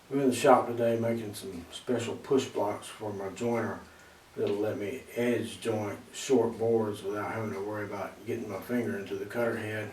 I'm in the shop today making some special push blocks for my joiner that'll let me edge joint short boards without having to worry about getting my finger into the cutter head.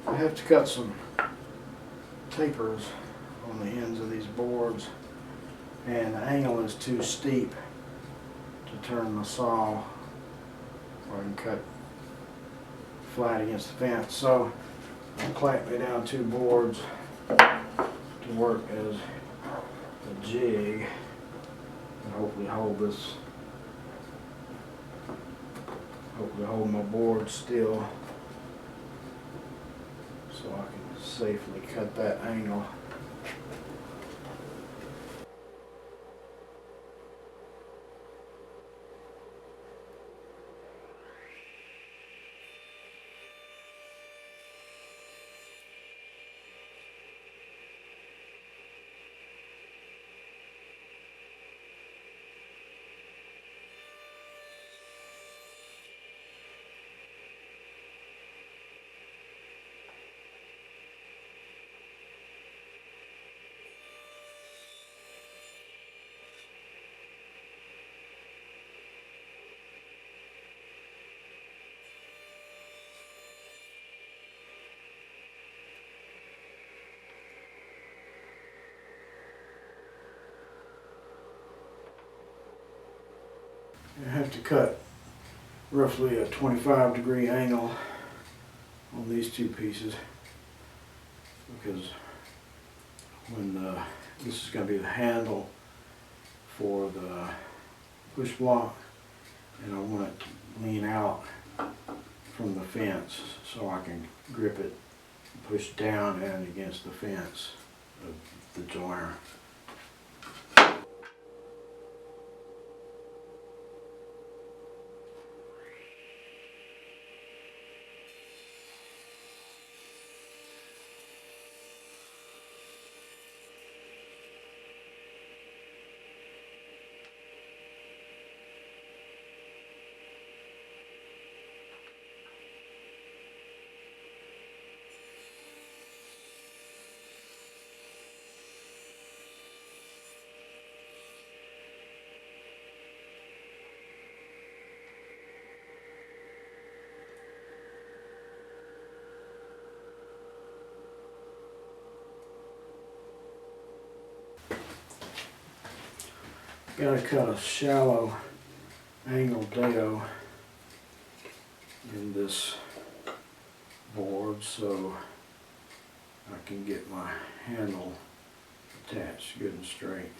I have to cut some tapers on the ends of these boards, and the angle is too steep to turn my saw or I can cut flat against the fence. So I'll clamp me down two boards to work as a jig and hopefully hold my board still so I can safely cut that angle. I have to cut roughly a 25-degree angle on these two pieces because this is going to be the handle for the push block, and I want it to lean out from the fence so I can grip it, push down and against the fence of the joiner. Got to cut a shallow angle dado in this board so I can get my handle attached good and straight.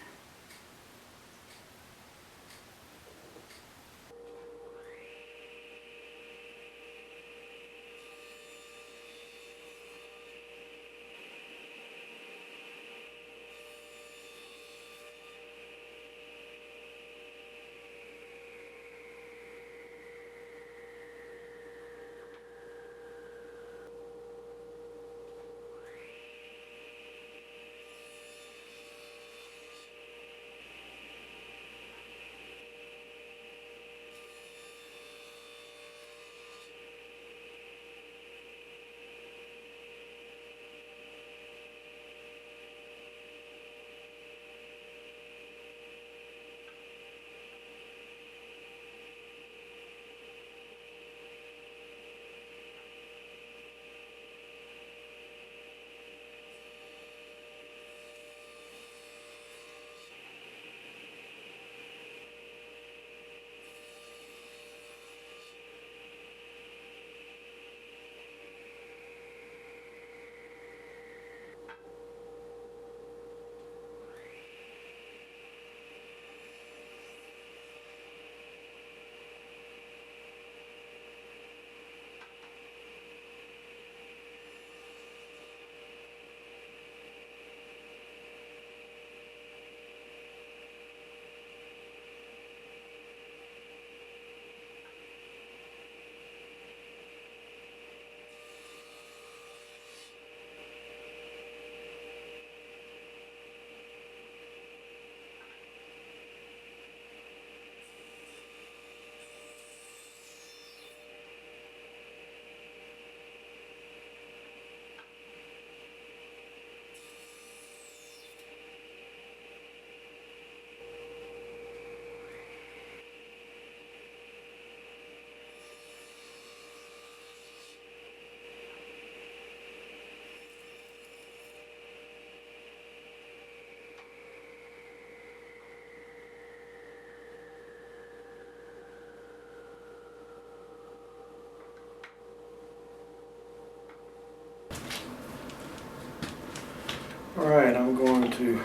Alright, I'm going to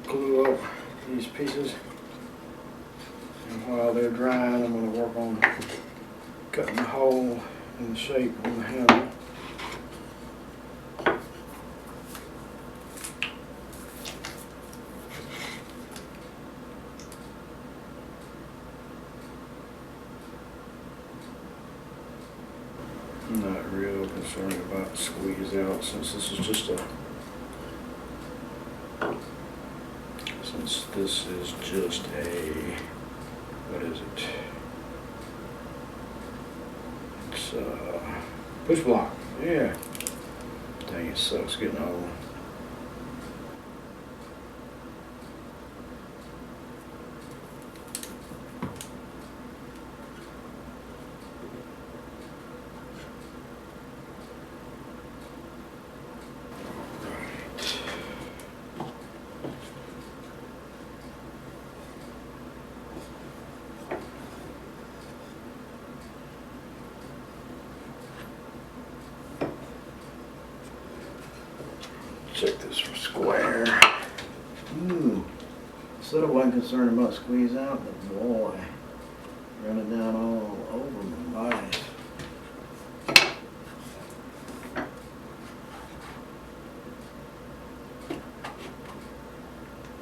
glue up these pieces, and while they're drying I'm going to work on cutting the hole in the shape on the handle. I'm not real concerned about squeeze out since this is just a what is it? It's push block. Yeah. Dang, it sucks getting old. Check this for square. Said I wasn't concerned about squeeze out, but boy, running down all over my eyes.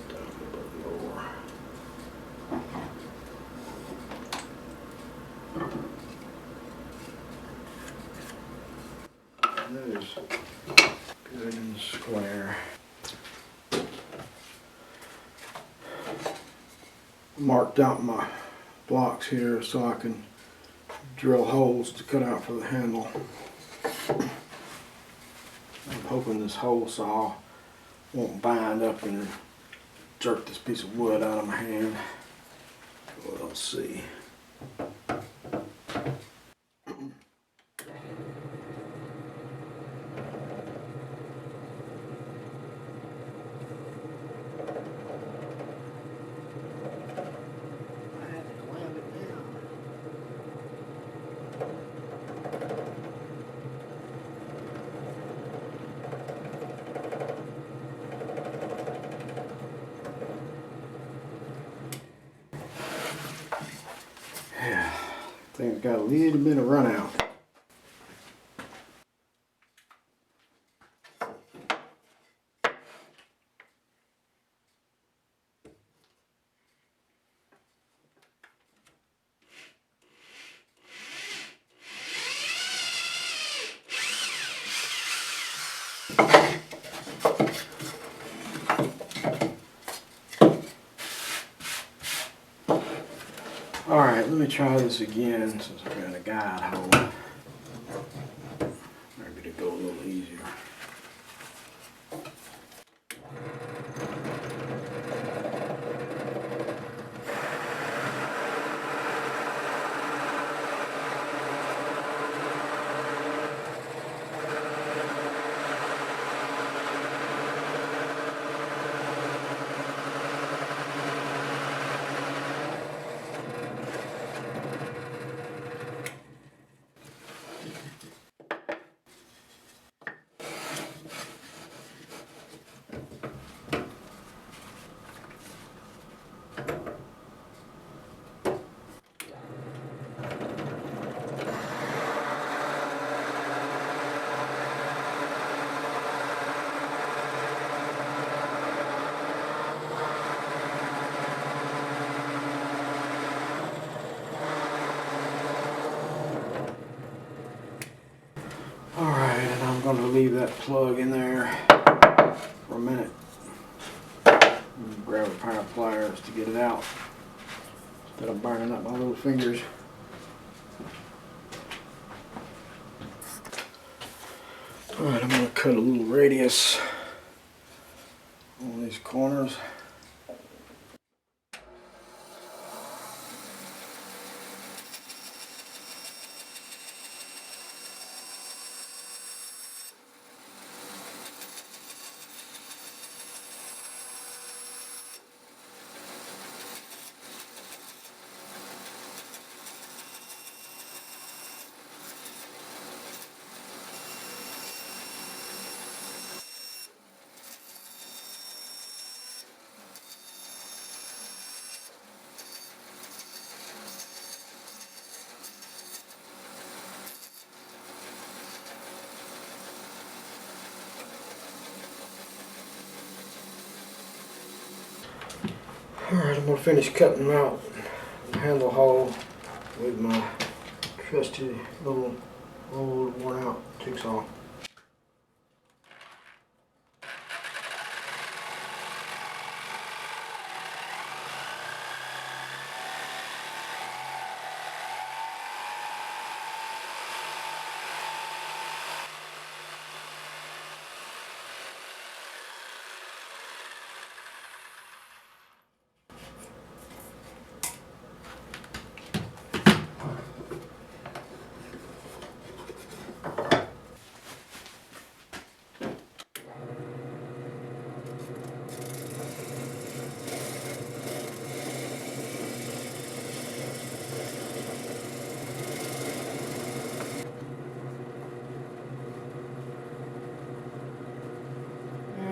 Down a bit lower. There's good and square. Marked out my blocks here so I can drill holes to cut out for the handle. I'm hoping this hole saw won't bind up and jerk this piece of wood out of my hand. We'll see. Yeah, I think I've got a little bit of run out. Alright, let me try this again since I've got a guide hole. Maybe to go a little easier. Alright, and I'm going to leave that plug in there for a minute. Grab a pair of pliers to get it out instead of burning up my little fingers. Alright, I'm going to cut a little radius on these corners. Alright, I'm going to finish cutting them out the handle hole with my trusty little old worn out jigsaw.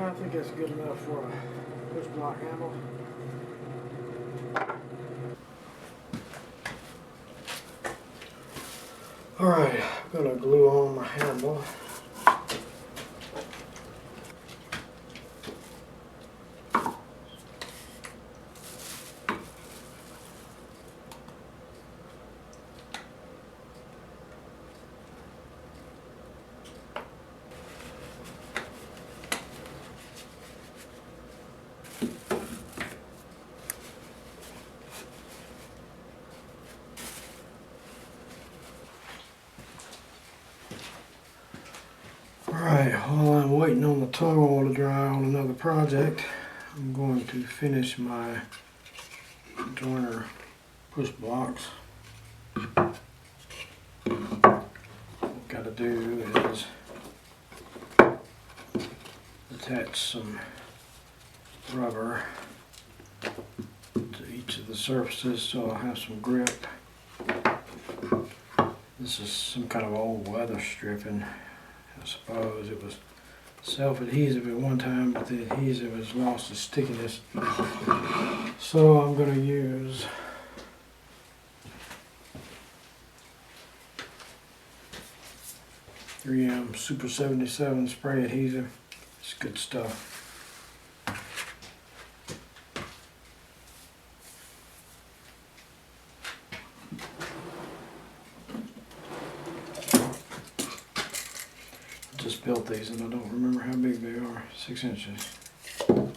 I think that's good enough for a push block handle. Alright, I'm going to glue on my handle. Alright, while I'm waiting on the tongue oil to dry on another project, I'm going to finish my joiner push blocks. What I've got to do is attach some rubber to each of the surfaces so I'll have some grip. This is some kind of old weather stripping. I suppose it was self-adhesive at one time, but the adhesive has lost its stickiness. So I'm going to use .3M Super 77 spray adhesive. It's good stuff. Just built these and I don't remember how big they are. 6 inches. So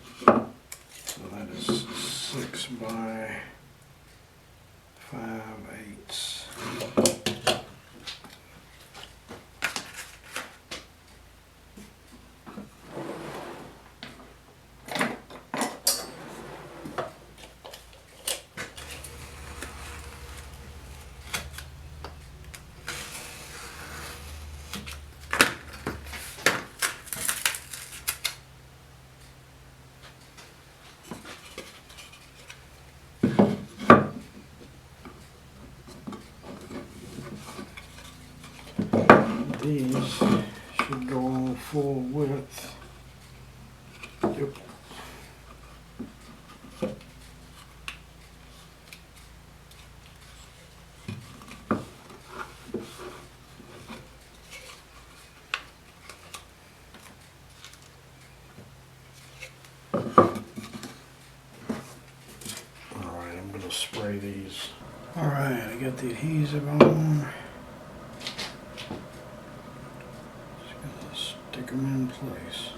that is 6 by 5/8. These should go on full width. Yep. Alright, I'm going to spray these. Alright, I got the adhesive on. Stick them in place.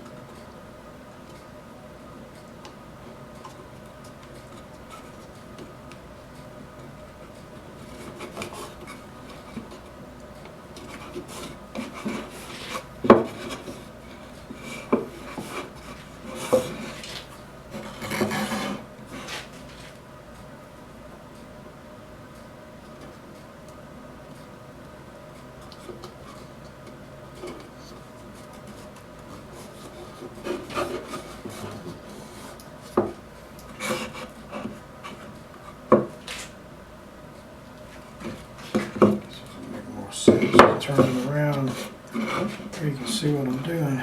Turn it around so you can see what I'm doing.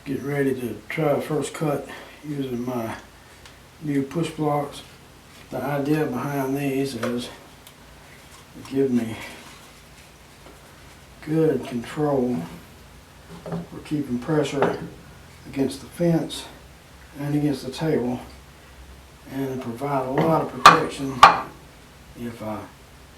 Getting ready to try a first cut using my new push blocks. The idea behind these is to give me good control for keeping pressure against the fence and against the table, and provide a lot of protection if I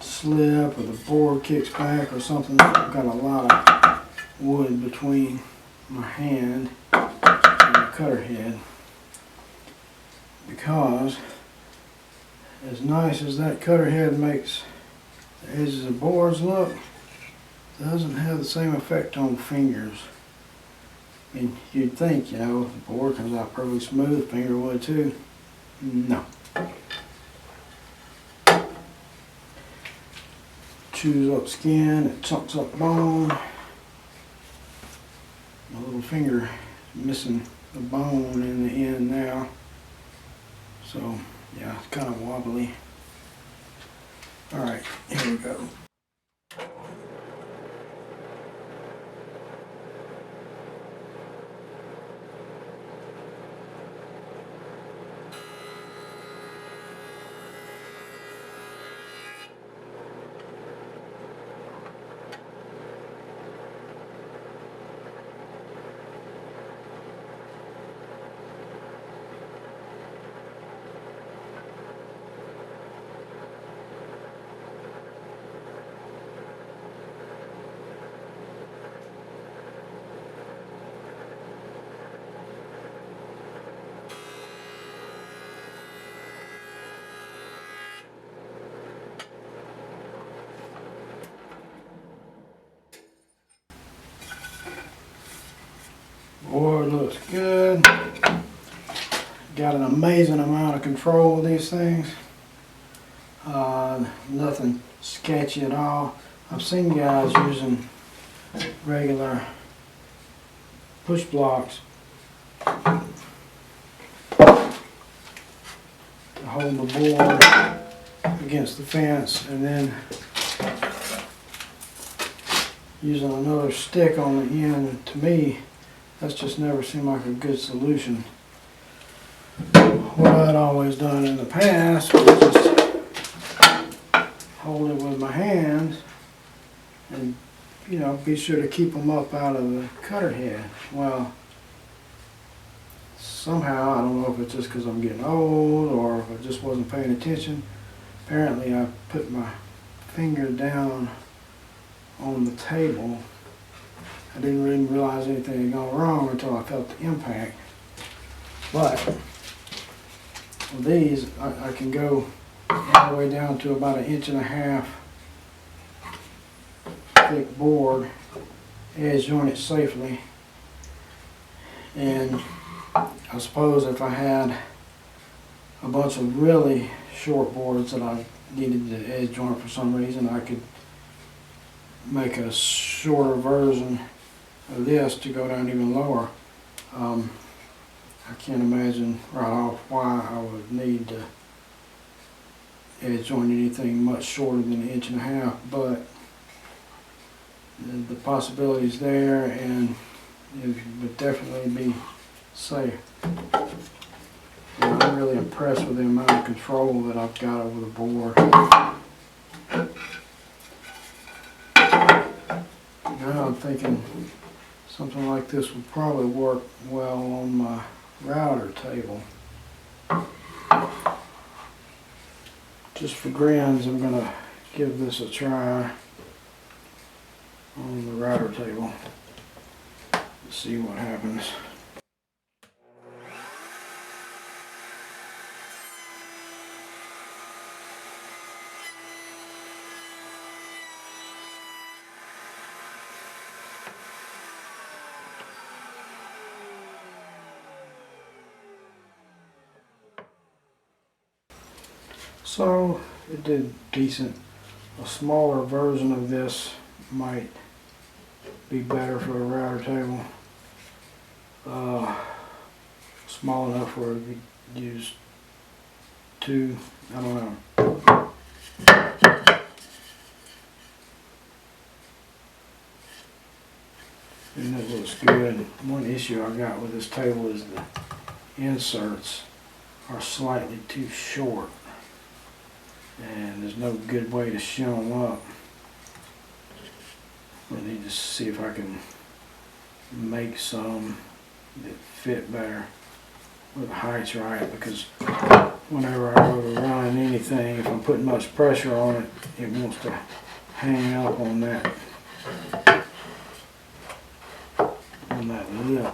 slip or the board kicks back or something. I've got a lot of wood between my hand and the cutter head, because as nice as that cutter head makes the edges of boards look, it doesn't have the same effect on fingers. And you'd think, you know, if the board comes out perfectly smooth, the finger would too. No. Chews up skin, it chunks up bone. My little finger is missing the bone in the end now. So, yeah, it's kind of wobbly. Alright, here we go. Board looks good. Got an amazing amount of control with these things. Nothing sketchy at all. I've seen guys using regular push blocks to hold the board against the fence, and then using another stick on the end. To me, that's just never seemed like a good solution. What I'd always done in the past was just hold it with my hands and, you know, be sure to keep them up out of the cutter head. Well, somehow, I don't know if it's just because I'm getting old or if I just wasn't paying attention, apparently I put my finger down on the table. I didn't really realize anything had gone wrong until I felt the impact. But with these, I can go all the way down to about 1.5 inches thick board, edge joint it safely. And I suppose if I had a bunch of really short boards that I needed to edge joint for some reason, I could make a shorter version of this to go down even lower. I can't imagine right off why I would need to edge joint anything much shorter than 1.5 inches, but the possibility's there, and it would definitely be safe. And I'm really impressed with the amount of control that I've got over the board. Now I'm thinking something like this would probably work well on my router table. Just for grins, I'm going to give this a try on the router table. Let's see what happens. So it did decent. A smaller version of this might be better for a router table. Small enough where we could use two, I don't know. and it looks good. One issue I got with this table is the inserts are slightly too short, and there's no good way to show them up. I need to see if I can make some that fit better with the height's right, because whenever I go to run anything, if I'm putting much pressure on it, it wants to hang up on that lip.